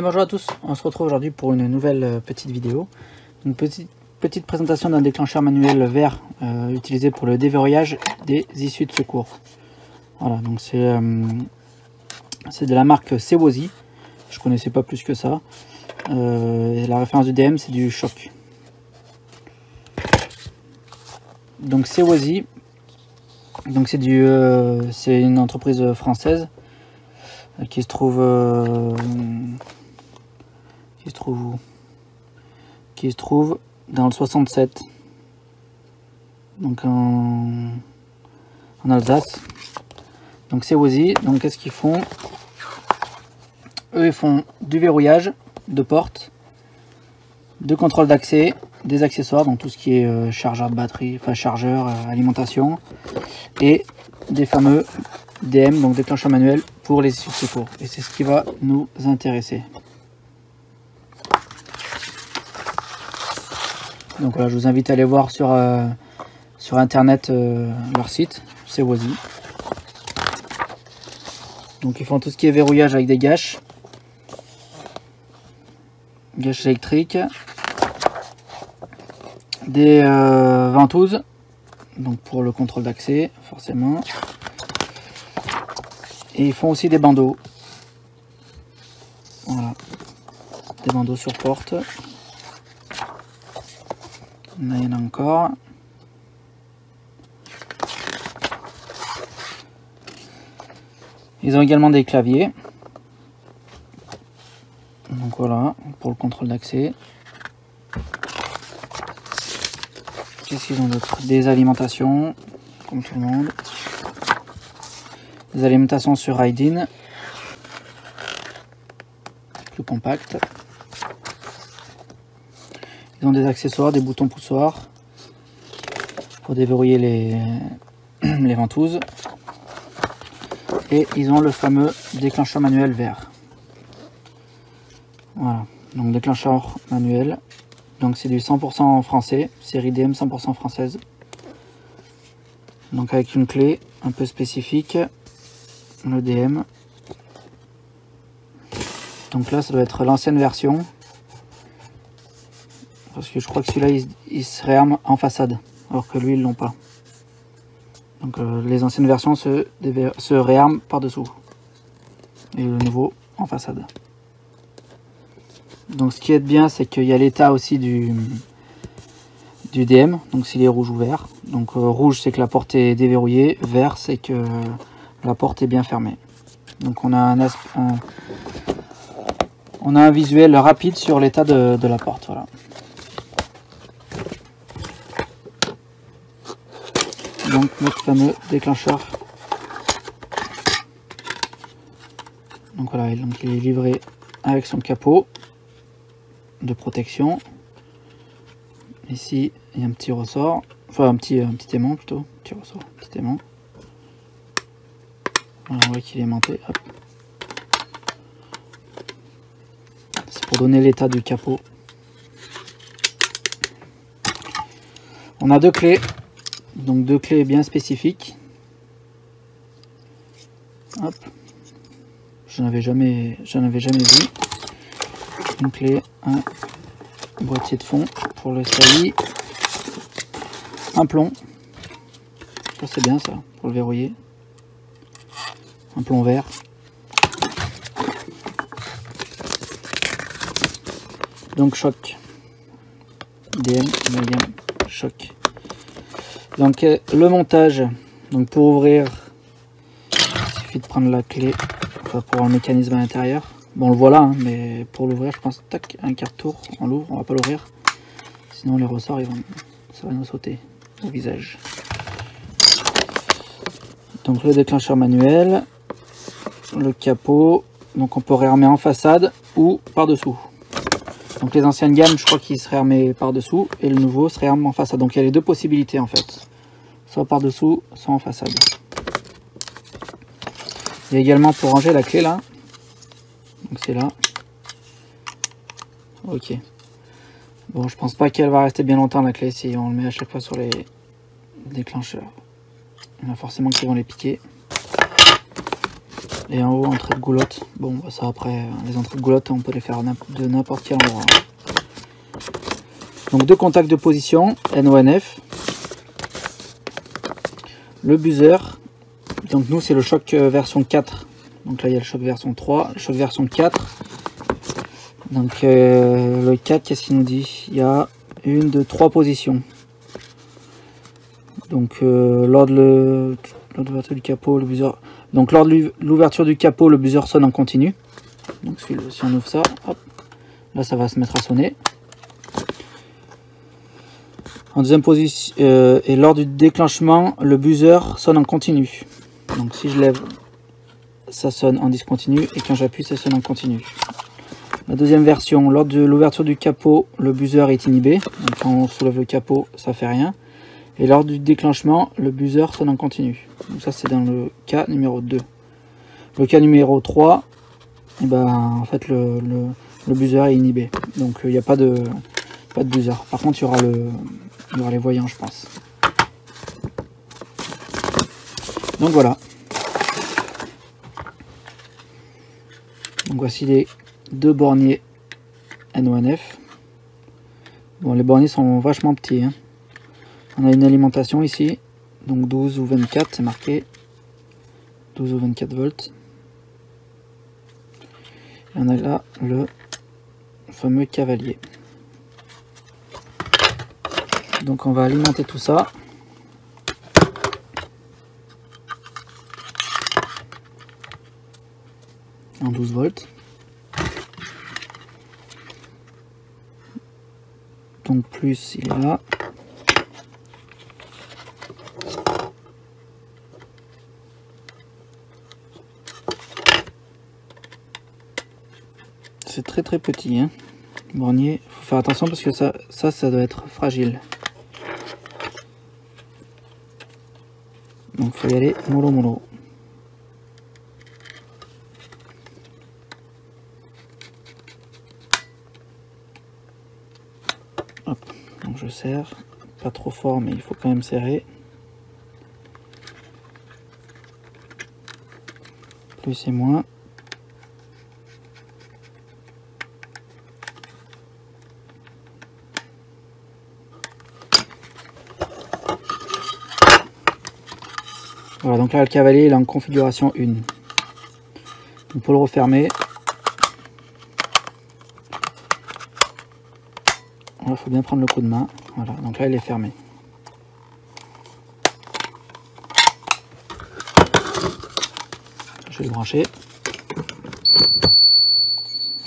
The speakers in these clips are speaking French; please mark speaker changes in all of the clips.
Speaker 1: Bien bonjour à tous, on se retrouve aujourd'hui pour une nouvelle petite vidéo. Une petite présentation d'un déclencheur manuel vert utilisé pour le déverrouillage des issues de secours. Voilà, donc c'est de la marque Sewozi, je connaissais pas plus que ça. Et la référence du DM c'est du choc. Donc Sewozi, donc c'est une entreprise française qui se trouve dans le 67, donc en Alsace. Donc Sewozi, donc qu'est-ce qu'ils font? Eux ils font du verrouillage de porte, de contrôle d'accès, des accessoires, donc tout ce qui est chargeur de batterie, enfin chargeur, alimentation, et des fameux DM, donc déclencheur manuel pour les issues de secours. Et c'est ce qui va nous intéresser. Donc voilà, je vous invite à aller voir sur internet leur site, Sewozi. Donc ils font tout ce qui est verrouillage avec des gâches électriques, des ventouses, donc pour le contrôle d'accès forcément, et ils font aussi des bandeaux. Voilà, des bandeaux sur porte. Là, il y en a encore. Ils ont également des claviers. Donc voilà, pour le contrôle d'accès. Qu'est-ce qu'ils ont d'autre? Des alimentations, comme tout le monde. Des alimentations sur Raiden. Plus compact. Ils ont des accessoires, des boutons poussoirs pour déverrouiller les ventouses. Et ils ont le fameux déclencheur manuel vert. Voilà, donc déclencheur manuel. Donc c'est du 100% français, série DM 100% française. Donc avec une clé un peu spécifique, le DM. Donc là ça doit être l'ancienne version. Parce que je crois que celui-là il se réarme en façade, alors que lui ils l'ont pas. Donc les anciennes versions se réarment par dessous. Et le nouveau en façade. Donc ce qui est bien, c'est qu'il y a l'état aussi du DM, donc s'il est rouge ou vert. Donc rouge c'est que la porte est déverrouillée, vert c'est que la porte est bien fermée. Donc on a un visuel rapide sur l'état de la porte. Voilà. Donc notre fameux déclencheur. Donc voilà, donc il est livré avec son capot de protection. Ici il y a un petit ressort, enfin un petit aimant plutôt, petit ressort, petit aimant. Voilà, on voit qu'il est aimanté. C'est pour donner l'état du capot. On a deux clés, donc deux clés bien spécifiques. Hop, j'en avais jamais vu. Une clé, un boîtier de fond pour le saillie, un plomb, ça c'est bien ça pour le verrouiller, un plomb vert, donc choc, DM, choc. Donc le montage, donc pour ouvrir, il suffit de prendre la clé, enfin pour un mécanisme à l'intérieur. Bon, on le voit là, hein, mais pour l'ouvrir, je pense, tac, un quart de tour, on l'ouvre, on va pas l'ouvrir. Sinon les ressorts, ça va nous sauter au visage. Donc le déclencheur manuel, le capot, donc on peut réarmer en façade ou par-dessous. Donc les anciennes gammes, je crois qu'ils se réarmaient par-dessous, et le nouveau se réarme en façade. Donc il y a les deux possibilités en fait, soit par-dessous, soit en façade. Il y a également pour ranger la clé là. Donc c'est là. Ok. Bon, je pense pas qu'elle va rester bien longtemps la clé si on le met à chaque fois sur les déclencheurs. Il y en a forcément qui vont les piquer. Et en haut, entrée de goulotte. Bon, bah ça après, les entrées de goulotte, on peut les faire de n'importe quel endroit. Donc 2 contacts de position, NONF. Le buzzer. Donc nous, c'est le choc version 4. Donc là, il y a le choc version 3, le choc version 4. Donc le 4, qu'est-ce qu'il nous dit? Il y a 1, 2, 3 positions. Donc lors de l'ouverture du capot, le buzzer. Donc lors de l'ouverture du capot, le buzzer sonne en continu. Donc si on ouvre ça, hop, là ça va se mettre à sonner. En deuxième position, et lors du déclenchement, le buzzer sonne en continu. Donc si je lève, ça sonne en discontinu, et quand j'appuie, ça sonne en continu. La deuxième version, lors de l'ouverture du capot, le buzzer est inhibé. Donc quand on soulève le capot, ça fait rien. Et lors du déclenchement, le buzzer sonne en continu. Donc ça, c'est dans le cas numéro 2. Le cas numéro 3, et ben, en fait, le buzzer est inhibé. Donc il n'y a pas de buzzer. Par contre, il y aura les voyants, je pense. Donc voilà. Donc voici les 2 borniers NONF. Bon, les borniers sont vachement petits, hein. On a une alimentation ici, donc 12 ou 24, c'est marqué 12 ou 24 volts. Et on a là le fameux cavalier. Donc on va alimenter tout ça. En 12 volts. Donc plus il est là. C'est très petit, hein. Bornier, faut faire attention parce que ça doit être fragile. Donc faut y aller mollo mollo. Hop, donc je serre, pas trop fort mais il faut quand même serrer. Plus et moins. Voilà, donc là le cavalier il est en configuration 1. Donc pour le refermer, il faut bien prendre le coup de main. Voilà, donc là il est fermé. Je vais le brancher.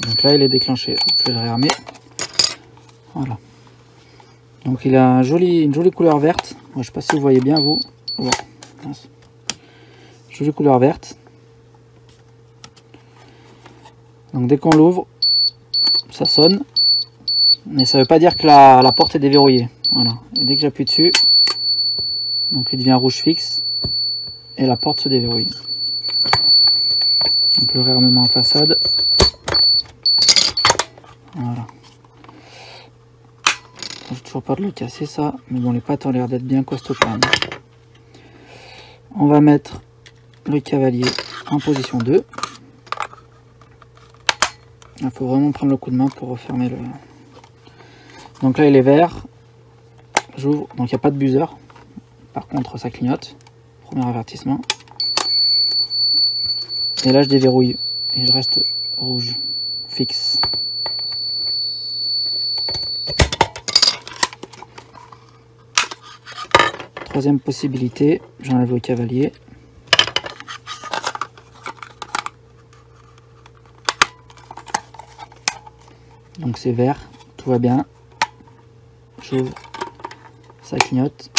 Speaker 1: Donc là il est déclenché. Je vais le réarmer. Voilà. Donc il a une jolie couleur verte. Moi, je ne sais pas si vous voyez bien vous. Ouais. Jolie couleur verte. Donc dès qu'on l'ouvre, ça sonne. Mais ça ne veut pas dire que la porte est déverrouillée. Voilà. Et dès que j'appuie dessus, donc il devient rouge fixe. Et la porte se déverrouille. Donc le réarmement en façade. Voilà. J'ai toujours peur de le casser ça. Mais bon, les pattes ont l'air d'être bien costauds quand même. On va mettre le cavalier en position 2. Il faut vraiment prendre le coup de main pour refermer le... Donc là il est vert. J'ouvre, donc il n'y a pas de buzzer. Par contre ça clignote. Premier avertissement. Et là je déverrouille. Et je reste rouge. Fixe. Troisième possibilité, j'enlève le cavalier. Donc c'est vert, tout va bien. J'ouvre, ça clignote,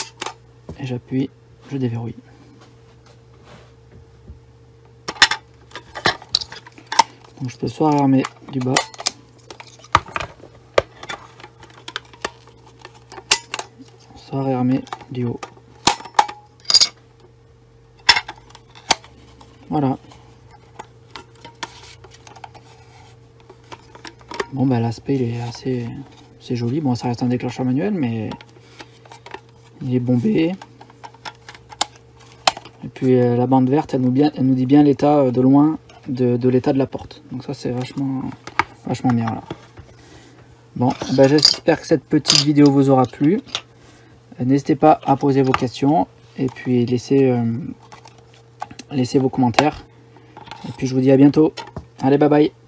Speaker 1: et j'appuie, je déverrouille. Donc je peux soit réarmer du bas, soit réarmer du haut. Voilà. Bon bah l'aspect il est assez joli. Bon ça reste un déclencheur manuel mais il est bombé. Et puis puis la bande verte, elle nous dit bien l'état de loin de l'état de la porte. Donc ça c'est vachement bien. Voilà. Bon, ben, j'espère que cette petite vidéo vous aura plu. N'hésitez pas à poser vos questions et puis laissez vos commentaires. Et puis je vous dis à bientôt. Allez, bye bye.